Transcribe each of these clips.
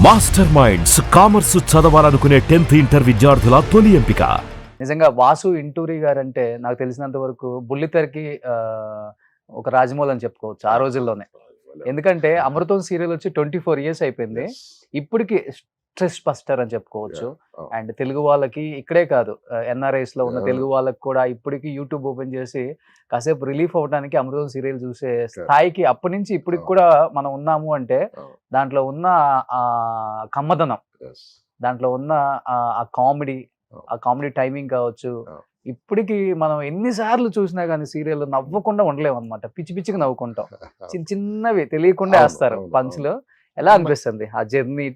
Master minds commerce చదవాలనుకునే 10th inter విద్యార్థుల తొలి ఎంపిక. నిజంగా వాసు ఇంటూరి గారు అంటే నాకు తెలిసినంత వరకు బుల్లితెరకి ఒక రాజమౌళి అని చెప్పుకోవచ్చు ఆ రోజుల్లోనే. ఎందుకంటే అమృతం సీరియల్ వచ్చి 24 ఇయర్స్ అయిపోయింది. ఇప్పటికి స్ట్రెస్ బస్టర్ అని చెప్పుకోవచ్చు. అండ్ తెలుగు వాళ్ళకి ఇక్కడే కాదు, ఎన్ఆర్ఐస్ లో ఉన్న తెలుగు వాళ్ళకి కూడా ఇప్పటికి యూట్యూబ్ ఓపెన్ చేసి కాసేపు రిలీఫ్ అవ్వడానికి అమృతం సీరియల్ చూసే స్థాయికి అప్పటి నుంచి ఇప్పటికి కూడా మనం ఉన్నాము అంటే దాంట్లో ఉన్న ఆ కమ్మదనం, దాంట్లో ఉన్న ఆ కామెడీ టైమింగ్ కావచ్చు. ఇప్పటికి మనం ఎన్నిసార్లు చూసినా కానీ సీరియల్ నవ్వకుండా ఉండలేము అనమాట. పిచ్చి పిచ్చిగా నవ్వుకుంటాం. చిన్నవి తెలియకుండా వేస్తారు పంచ్లు. ఎలా అనిపిస్తుంది ఆ జర్నీ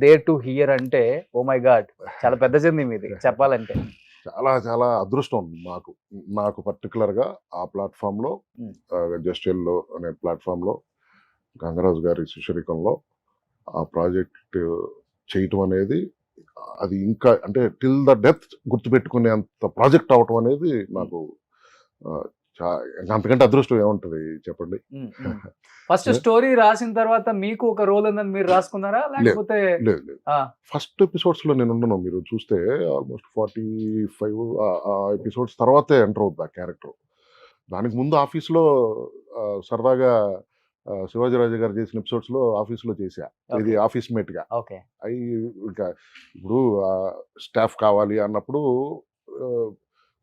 దేర్ టు హియర్ అంటే? ఓ మై గాడ్, చాలా పెద్ద జర్నీ మీది చెప్పాలంటే. చాలా చాలా అదృష్టం నాకు పర్టికులర్గా ఆ ప్లాట్ఫామ్లో, జస్టిల్లో అనే ప్లాట్ఫామ్లో గంగరాజు గారి శిష్యరికంలో ఆ ప్రాజెక్ట్ చేయటం అనేది, అది ఇంకా అంటే టిల్ ద డెత్ గుర్తుపెట్టుకునే అంత ప్రాజెక్ట్ అవటం అనేది నాకు అంతకంటే అదృష్టం ఏముంటది చెప్పండి. ఫస్ట్ స్టోరీ రాసిన తర్వాత మీకు ఒక రోల్ ఉందని మీరు రాసుకున్నారా లేకపోతే? లేదు, ఫస్ట్ ఎపిసోడ్స్ లో నేను ఉన్నాను. మీరు చూస్తే ఆల్మోస్ట్ 45 ఎపిసోడ్స్ తర్వాతే ఎంటర్ అవుతుంది ఆ క్యారెక్టర్. దానికి ముందు ఆఫీస్లో సరదాగా శివాజీరాజు గారు చేసిన ఎపిసోడ్స్ లో ఆఫీస్లో చేశా. ఇది ఆఫీస్ మేట్ గా. అవి ఇంకా ఇప్పుడు స్టాఫ్ కావాలి అన్నప్పుడు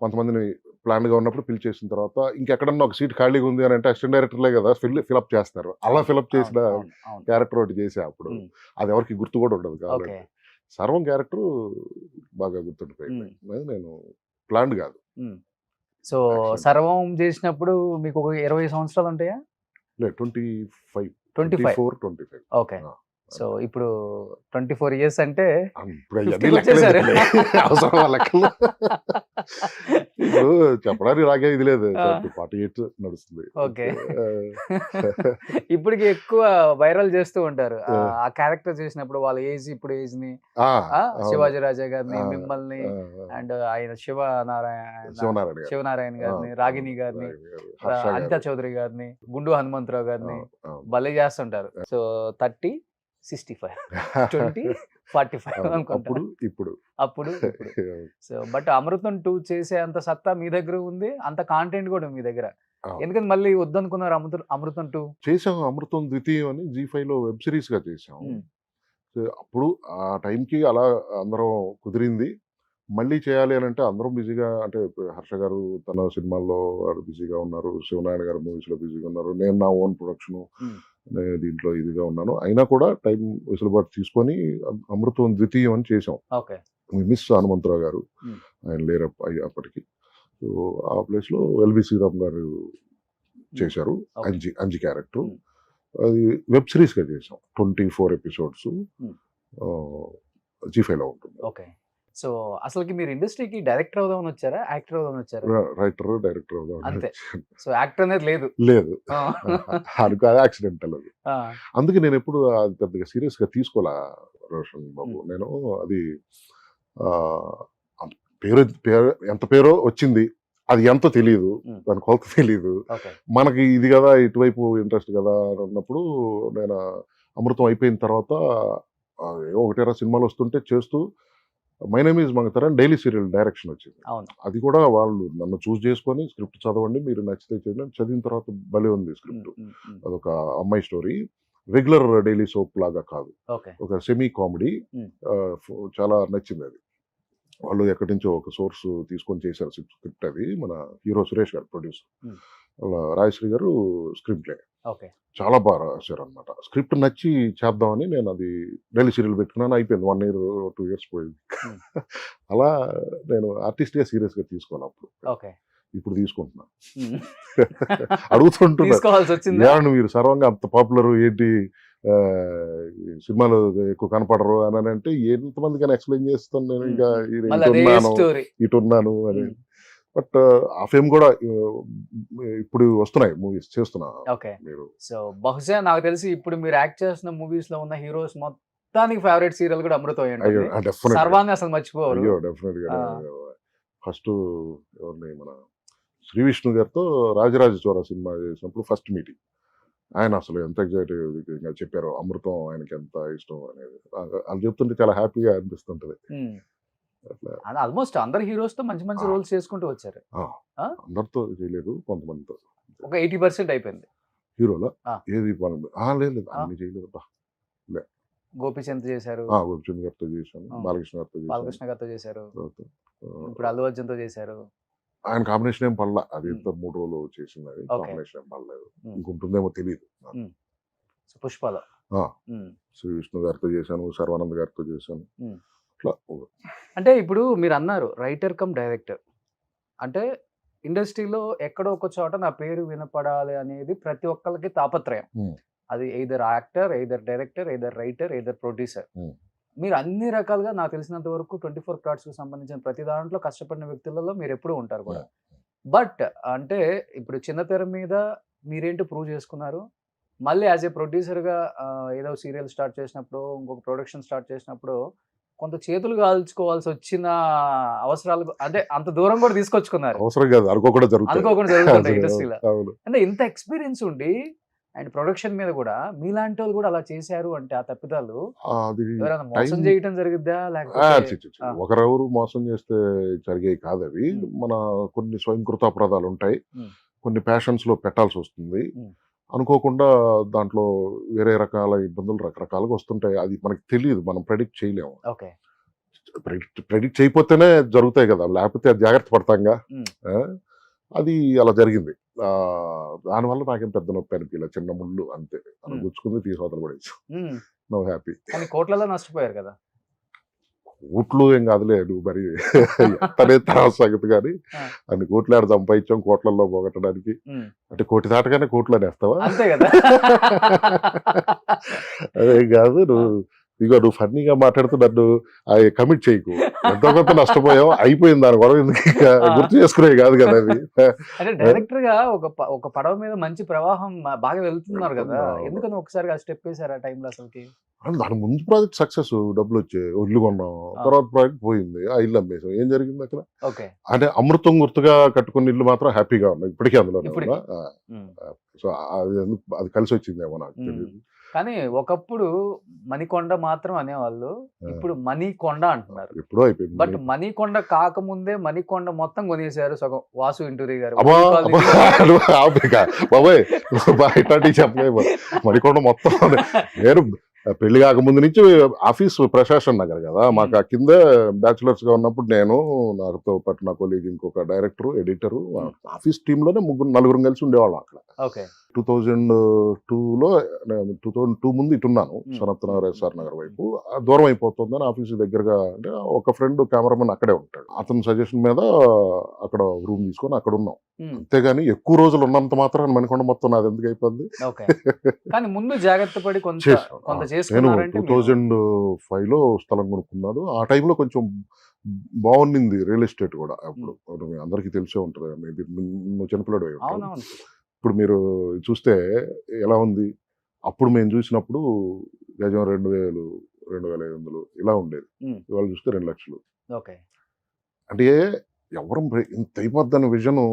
కొంతమందిని ప్లాన్ గా ఉన్నప్పుడు పిలిచేసిన తర్వాత ఇంకెక్కడన్నా ఒక సీట్ ఖాళీగా ఉంది అని అంటే అసిస్టెంట్ డైరెక్టర్లే కదా ఫిలప్ చేస్తారు. అలా ఫిలప్ చేసిన క్యారెక్టర్ ఒకటి చేసా అప్పుడు. అది ఎవరికి గుర్తు కూడా ఉండదు కాబట్టి సర్వం క్యారెక్టర్ బాగా గుర్తుండిపోయింది. నేను ప్లాన్ కాదు. సో సర్వం చేసినప్పుడు మీకు ఒక 20 సంవత్సరాలు ఉంటాయా? 25. ఓకే. సో ఇప్పుడు 24 ఇయర్స్ అంటే ఇప్పుడు చెప్పడానికి నాకే ఇది లేదు. 48 నడుస్తుంది. ఓకే. ఇప్పటికి ఎక్కువ వైరల్ చేస్తూ ఉంటారు ఆ క్యారెక్టర్ చేసినప్పుడు వాళ్ళ ఏజ్, ఇప్పుడు ఏజ్ ని, శివాజీ రాజా గారిని, మిమ్మల్ని, అండ్ ఆయన శివనారాయణ గారిని, రాగిణి గారిని, అనితా చౌదరి గారిని, గుండు హనుమంతరావు గారిని భలే చేస్తుంటారు. సో 30, 65, 20, 45 అనుకుంటారు అప్పుడు. సో బట్ అమృతం 2 చేసే అంత సత్తా మీ దగ్గర ఉంది, అంత కాంటెంట్ కూడా మీ దగ్గర. ఎందుకంటే మళ్ళీ వద్దనుకున్నారు అమృతం 2 చేసాం. అమృతం ద్వితీయం అని G5 లో వెబ్ సిరీస్ గా చేసాం. అప్పుడు ఆ టైంకి అలా అందరం కుదిరింది. మళ్ళీ చేయాలి అని అంటే అందరం బిజీగా, అంటే హర్ష గారు తన సినిమాల్లో బిజీగా ఉన్నారు, శివనారాయణ గారు మూవీస్ లో బిజీగా ఉన్నారు, నేను నా ఓన్ ప్రొడక్షన్ దీంట్లో ఇదిగా ఉన్నాను. అయినా కూడా టైం వెసులుబాటు తీసుకొని అమృతం ద్వితీయం అని చేసాం. మిస్ హనుమంతరావు గారు, ఆయన లేరు అప్పటికి. సో ఆ ప్లేస్ లో ఎల్వి శ్రీరామ్ గారు చేశారు అంజి క్యారెక్టర్. అది వెబ్ సిరీస్ గా చేసాం. 24 ఎపిసోడ్స్ G5 లో ఉంటుంది. సో అసలుకి మీరు ఇండస్ట్రీకి డైరెక్టర్ అవుదామని వచ్చారా, యాక్టర్ అవుదామని వచ్చారా? రైటర్, డైరెక్టర్ అంతే. సో యాక్టర్ అనేది లేదు అది యాక్సిడెంటల్. అది అందుకే నేను ఎప్పుడు అది పెద్దగా సీరియస్ గా తీసుకోలే రోషన్ బాబు. నేను అది పేరు ఎంత పేరో వచ్చింది, అది ఎంతో తెలియదు, దాని కొలత తెలియదు మనకి. ఇది కదా ఇటువైపు ఇంట్రెస్ట్ కదా అని అన్నప్పుడు నేను అమృతం అయిపోయిన తర్వాత 1 సినిమాలు వస్తుంటే చేస్తూ మై నేమ్ ఈజ్ మంగతర్ అని డైలీ సీరియల్ డైరెక్షన్ వచ్చింది. అది కూడా వాళ్ళు నన్ను చూస్ చేసుకొని స్క్రిప్ట్ చదవండి, మీరు నచ్చితే చేయండి. చదివిన తర్వాత భలే ఉంది స్క్రిప్ట్. అదొక అమ్మాయి స్టోరీ, రెగ్యులర్ డైలీ సోప్ లాగా కాదు, ఒక సెమీ కామెడీ. చాలా నచ్చింది అది. వాళ్ళు ఎక్కడి నుంచో ఒక సోర్స్ తీసుకొని చేశారు స్క్రిప్ట్. అది మన హీరో సురేష్ గారు ప్రొడ్యూసర్, వాళ్ళ రాయశ్రీ గారు స్క్రీన్ ప్లే. చాలా బాగా రాశారు అనమాట. స్క్రిప్ట్ నచ్చి చేద్దామని నేను అది డైలీ సీరియల్ పెట్టుకున్నాను. అయిపోయింది 1 year 2 years పోయింది. అలా నేను ఆర్టిస్ట్ గా సీరియస్ గా తీసుకోవాలి అప్పుడు. ఇప్పుడు తీసుకుంటున్నా. అడుగుతుంటున్నా, మీరు సర్వంగా అంత పాపులర్ ఏంటి, సినిమాలు ఎక్కువ కనపడరు అని అంటే ఎంతమందికైనా ఎక్స్ప్లెయిన్ చేస్తాను నేను. ఇంకా ఇటున్నాను అని. బట్ ఆ ఫేమ్ కూడా ఇప్పుడు వస్తున్నాయి, మూవీస్ చేస్తున్నా. సో బహుశా నాకు తెలిసి ఇప్పుడు మీరు యాక్ట్ చేస్తున్న మూవీస్ లో ఉన్న హీరోస్ మొత్తానికి ఫేవరెట్ సీరియల్ కూడా అమృతం. సర్వాన్ని అసలు మర్చిపోరు. డెఫినెట్ గా. ఫస్ట్ ఎవరిని, మన శ్రీ విష్ణు గారితో రాజరాజ చోర సినిమా చేసినప్పుడు ఫస్ట్ మీటింగ్. ఆయన అసలు ఎంత ఎగ్జైటింగ్‌గా చెప్పారో అమృతం ఆయనకి ఎంత ఇష్టం అనేది. అది చెప్తుంటే చాలా హ్యాపీగా అనిపిస్తుంటది. అట్లా అది ఆల్మోస్ట్ అందరు హీరోస్ తో మంచి మంచి ఆ! రోల్స్ చేసుకుంటూ వచ్చారు. ఆ! ఆ? అందరితో చేయలేదు. కొంతమందితో. ఒక 80% అయిపోయింది. హీరోలా? ఆ. ఏది లేదు లేదు. ఆ? అన్ని చేయలేదబ్బా! గోపీచంద్ చేశారు, గోపిచంద్ గారితో చేశాను. ఆ. బాలకృష్ణ గారితో చేశాను. బాలకృష్ణ గారితో చేశారు, తర్వాత ఇప్పుడు అల్లు అర్జున్ తో చేశారు. ఆయన కాంబినేషన్ ఏం పడలా. అది హ్మ్. ఎంత 3 రోజులు చేసిందది. ఓకే. కాంబినేషన్ ఏం పడలేదు. హ్మ్. ఇంకుంటుందేమో తెలీదు. హ్మ్. పుష్పలో. ఆ! హ్మ్. శ్రీ విష్ణు గారితో చేశాను. శర్వానంద్ గారితో చేశాను. హ్మ్. అట్లా అంటే ఇప్పుడు మీరు అన్నారు రైటర్ కమ్ డైరెక్టర్. అంటే ఇండస్ట్రీలో ఎక్కడో ఒక చోట నా పేరు వినపడాలి అనేది ప్రతి ఒక్కళ్ళకి తాపత్రయం. హ్మ్. అది either actor, either director, either writer, either producer. హ్మ్. మీరు అన్ని రకాలుగా నాకు తెలిసినంత వరకు 24 క్రాఫ్ట్స్‌కి సంబంధించిన ప్రతి దాంట్లో కష్టపడిన వ్యక్తులలో మీరెప్పుడూ ఉంటారు కూడా. బట్ అంటే ఇప్పుడు చిన్న తెర మీద మీరేంటో ప్రూవ్ చేసుకున్నారు. మళ్ళీ యాస్ ఏ ప్రొడ్యూసర్‌గా ఏదో సీరియల్ స్టార్ట్ చేసినప్పుడు, ఇంకొక ప్రొడక్షన్ స్టార్ట్ చేసినప్పుడు కొంత చేతులు కాల్చుకోవాల్సొచ్చిన అవసరాలు అంటే అంత దూరం కూడా తీసుకొచ్చుకున్నారు. అవసరం కాదు. అనుకోకుండా జరుగుతాయి. అనుకోకుండా జరుగుతుంటాయి అసలు ఇండస్ట్రీలో. అవును. అంటే ఇంత ఎక్స్‌పీరియన్స్ ఉండి అండ్ ప్రొడక్షన్ మీద కూడా మీలాంటోళ్ళు కూడా అలా చేశారు అంటే ఆ తప్పిదాలు అది ఎవరైనా టైం మోసం చేయటం జరిగిద్దా? ఛీ! లేకపోతే ఛీ! ఛీ! ఆ! ఒకరెవరు మోసం చేస్తే జరిగేవి కాదవి. హ్మ్. మన కొన్ని స్వయంకృతాపరాధాలుంటాయి. హ్మ్. కొన్ని ప్యాషన్స్‌లో పెట్టాల్సొస్తుంది. హ్మ్. అనుకోకుండా దాంట్లో వేరే రకాల ఇబ్బందులు రకరకాలుగా వస్తుంటాయి. అది మనకు తెలీదు. మనం ప్రెడిక్ట్ చేయలేము. ఓకే. ప్రెడిక్ట్ చేయకపోతేనే జరుగుతాయి కదా! లేకపోతే అది జాగ్రత్త పడతాంగా. హ్మ్. ఆ! అది అలా జరిగింది. దానివల్ల నాకేం పెద్ద నొప్పి అనిపియలే. చిన్న ముళ్ళు అంతే. అలా హ్మ్. గుచ్చుకుంది తీసి అవతల పడేసాం. హ్మ్. Now happy. కానీ కోట్లలో నష్టపోయారు కదా! కోట్లు ఏం కాదులే నువ్వు మరి ఎంతనే తర్వాత సంగతి గాని ఆ! అన్ని కోట్లు ఏడ సంపాదించాం కోట్లల్లో పోగొట్టడానికి. హ్మ్. అంటే కోటి దాటగానే కోట్లు అనేస్తావా? అంతే కదా! అదేం కాదు. ఆ! నువ్వు ఫన్నీగా మాట్లాడుతూ నన్ను కమిట్ చేయకు. ఎంతో కొంత నష్టపోయావు. అయిపోయింది దాని గొడవ ఎందుకు ఇంకా ఆ! గుర్తు చేసుకునేవి కాదు కదా అవి. అంటే డైరెక్టర్‌గా ఒక పడవ మీద మంచి ప్రవాహం బాగా వెళ్తున్నారు వెళ్తుంది. కదా! అవును. ఎందుకని ఒకసారిగా ఆ స్టెప్ ఏసారు ఆ టైంలో అసలకి? దాని ముందు ప్రాజెక్ట్ సక్సెస్ డబ్బులొచ్చాయి. ఓ ఇల్లు కొన్నాం. ఆ! తర్వాత ప్రాజెక్ట్ పోయింది. ఆ ఇల్లు అమ్మేసాం. ఏం జరిగింది అక్కడ? ఓకే. అంటే అమృతం గుర్తుగా కట్టుకున్న ఇల్లు మాత్రం హ్యాపీగా ఉన్నాయి. ఇప్పటికీ అందులోనే ఉన్నా. ఇప్పటికి. హ్మ్. సో, అది కలిసొచ్చిందేమో నాకు హ్మ్. తెలీదు. కానీ ఒకప్పుడు మణికొండ మాత్రం అనేవాళ్ళు. ఆ! ఇప్పుడు మణికొండ అంటున్నారు. ఎప్పుడో అయిపోయింది. బట్ మణికొండ కాకముందే మణికొండ మొత్తం కొనేసారు సగం వాసు ఇంటూరి గారు. అబ్బా! ఓల్డ్ అబ్బా! కాలనీ నువ్వు ఆపిక బాబోయ్! ఇట్లాంటివి చెప్పలేము. మణికొండ మొత్తం నేను పెళ్లి కాకముందు నుంచి ఆఫీస్ ప్రశాసన్ నగర్ కదా! మాకు హ్మ్. ఆ కింద బ్యాచిలర్స్‌గా ఉన్నప్పుడు నేను, నాతో పాటు నా కొలీగ్ ఇంకొక డైరెక్టరు, ఎడిటరు హ్మ్. ఆఫీస్ టీమ్‌లోనే నలుగురం కలిసి ఉండేవాళ్ళం అక్కడ. ఓకే. 2002లో నేను 2002 ముందు ఇటున్నాను. హ్మ్. సనత్ హ్మ్. నగర్, హ్మ్. ఎస్ఆర్ హ్మ్. నగర్ హ్మ్. వైపు. దూరం అయిపోతుందని ఆఫీస్‌కి దగ్గరగా అంటే ఒక ఫ్రెండ్ కెమెరామన్ అక్కడే ఉంటాడు. అతని సజెషన్ మీద అక్కడ రూమ్ తీసుకొని అక్కడున్నాం. హ్మ్. అంతేగాని ఎక్కువ రోజులు ఉన్నంత మాత్రాన మణికొండ మొత్తం నాదెందుకు అయిపోద్ది? ఓకే. కానీ ముందు జాగ్రత్త పడి కొంత చేసాం. కొంత నేను చేసుకున్నారంటే మీరు 2005లో స్థలం కొనుక్కున్నాడు. ఆ టైంలో కొంచెం బావున్నింది రియల్ ఎస్టేట్ గూడా అప్పుడు. హ్మ్. మీ అందరికీ తెలిసే ఉంటది. మేబీ నువ్వు చిన్నపిల్లాడివై ఉంటావు. అవునవును. ఇప్పుడు మీరు చూస్తే ఎలా ఉంది? అప్పుడు మేము చూసినప్పుడు గజం 2000, 2500 ఇలా ఉండేది. హ్మ్. ఇవాళ చూస్తే 2,00,000. ఓకే. అంటే ఎవరు ఇంత అయిపోద్దన్న విజను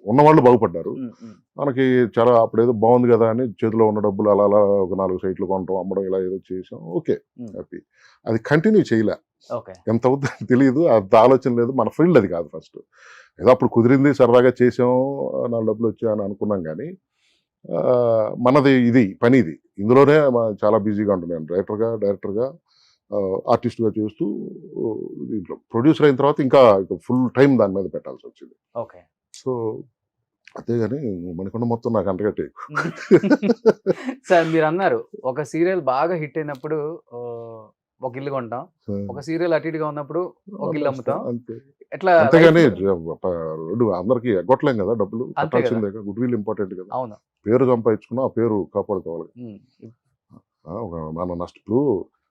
ఉన్నవాళ్ళు బాగుపడ్డారు. హ్మ్. హ్మ్. మనకి చాలా అప్పుడేదో బావుంది గదా! అని చేతిలో ఉన్న డబ్బులు అలా అలా ఒక 4 సైట్లు కొనటం, అమ్మడం ఇలా ఏదో చేసాం. ఓకే. హ్మ్. హ్యాపీ. అది కంటిన్యూ చేయలే. ఓకే. ఎంత అవుద్దో తెలీదు. అంత ఆలోచన లేదు. మన ఫీల్డ్ అది కాదు ఫస్ట్. ఏదో అప్పుడు కుదిరింది సరదాగా చేసాం. 4 డబ్బులొచ్చాయి అని అనుకున్నాం గానీ, మనది ఇది పనిది. ఇందులోనే చాలా బిజీగా ఉంటాను నేను. డైరెక్టర్‌గా ఆర్టిస్ట్‌గా చేస్తూ దీంట్లో ప్రొడ్యూసర్ అయిన తర్వాత ఇంకా ఫుల్ టైమ్ దాని మీద పెట్టాల్సొచ్చింది. ఓకే. సో, అంతేగాని మణికొండ మొత్తం నాకు అంటగట్టేయకు. సార్ మీరన్నారు ఒక సీరియల్ బాగా హిట్ అయినప్పుడు ఒక ఇల్లు కొంటాం. ఒక సీరియల్ అటు ఇటుగా ఉన్నప్పుడు ఒక ఇల్లు అమ్మేస్తాం అమ్ముతాం. అంతే. ఇట్లా అంతేగాని లైఫ్‌లో రోడ్డు అందరికి ఎగ్గొట్టలేం గదా! డబ్బులు. అంతే గదా! కట్టాల్సిందే. గుడ్ విల్ ఇంపార్టెంట్ గదా! అవును. పేరు సంపాదించుకున్నాం. ఆ పేరు కాపాడుకోవాలి. హ్మ్. ఒక మన ఇప్పుడు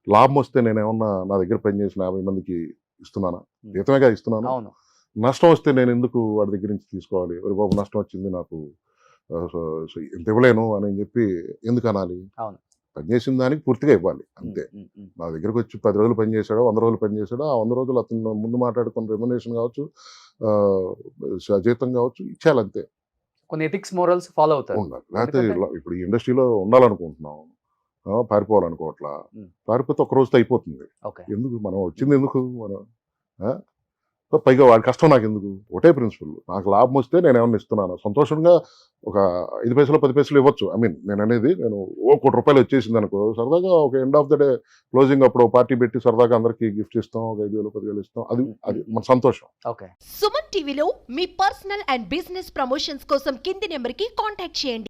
లాభమొస్తే నేనేమన్నా నా దగ్గర పనిచేసిన 50 మందికి ఇస్తున్నానా? హ్మ్. జీతమేగా ఇస్తున్నాను. అవును. నష్టం వస్తే నేనెందుకు వాడి దగ్గర నుంచి తీసుకోవాలి? ఒరేయ్ బాబు నష్టం వచ్చింది నాకు సో, సో ఇంత ఇవ్వలేను అని చెప్పి ఎందుకనాలి? అవును. పని చేసిన దానికి పూర్తిగా ఇవ్వాలి. హ్మ్. అంతే. హ్మ్. హ్మ్. నా దగ్గరకొచ్చి 10 రోజులు పని చేశాడో, 100 రోజులు పని చేశాడో, ఆ 100 రోజులు అతను ముందు మాట్లాడుకున్న రెమ్యునరేషన్ కావచ్చు, జీతం కావచ్చు ఇచ్చేయాలంతే. కొన్ని ఎథిక్స్ మోరల్స్ ఫాలో అవుతారు. ఉండాలి. లేకపోతే ఎందుకంటే- ఇలా ఇప్పుడు ఈ ఇండస్ట్రీలో ఉండాలనుకుంటున్నాం, పారిపోవాలనుకోవట్లా, పారిపోతే ఒక రోజుతో అయిపోతుంది. ఓకే. ఎందుకు మనం వచ్చింది ఎందుకు మనం ఆ? పైగా వాడి కష్టం నాకు ఎందుకు? ఒకటే ప్రిన్సిపల్, నాకు లాభం వస్తే నేను ఏమన్నా ఇస్తున్నాను సంతోషంగా, ఒక 5 పైసలు 10 పైసలు ఇవ్వచ్చు. ఐ మీన్ నేను అనేది, నేను ఓ ₹1 వచ్చేసింది అనుకో, సరదాగా ఒక end of the day closing అప్పుడు పార్టీ పెట్టి సరదాగా అందరికి గిఫ్ట్ ఇస్తాం, ఒక 5,000 10,000 ఇస్తాం, అది అది మన సంతోషం. ఓకే. సుమన్ టీవీలో మీ పర్సనల్ అండ్ బిజినెస్ ప్రమోషన్స్ కోసం కింది నెంబర్కి కాంటాక్ట్ చేయండి.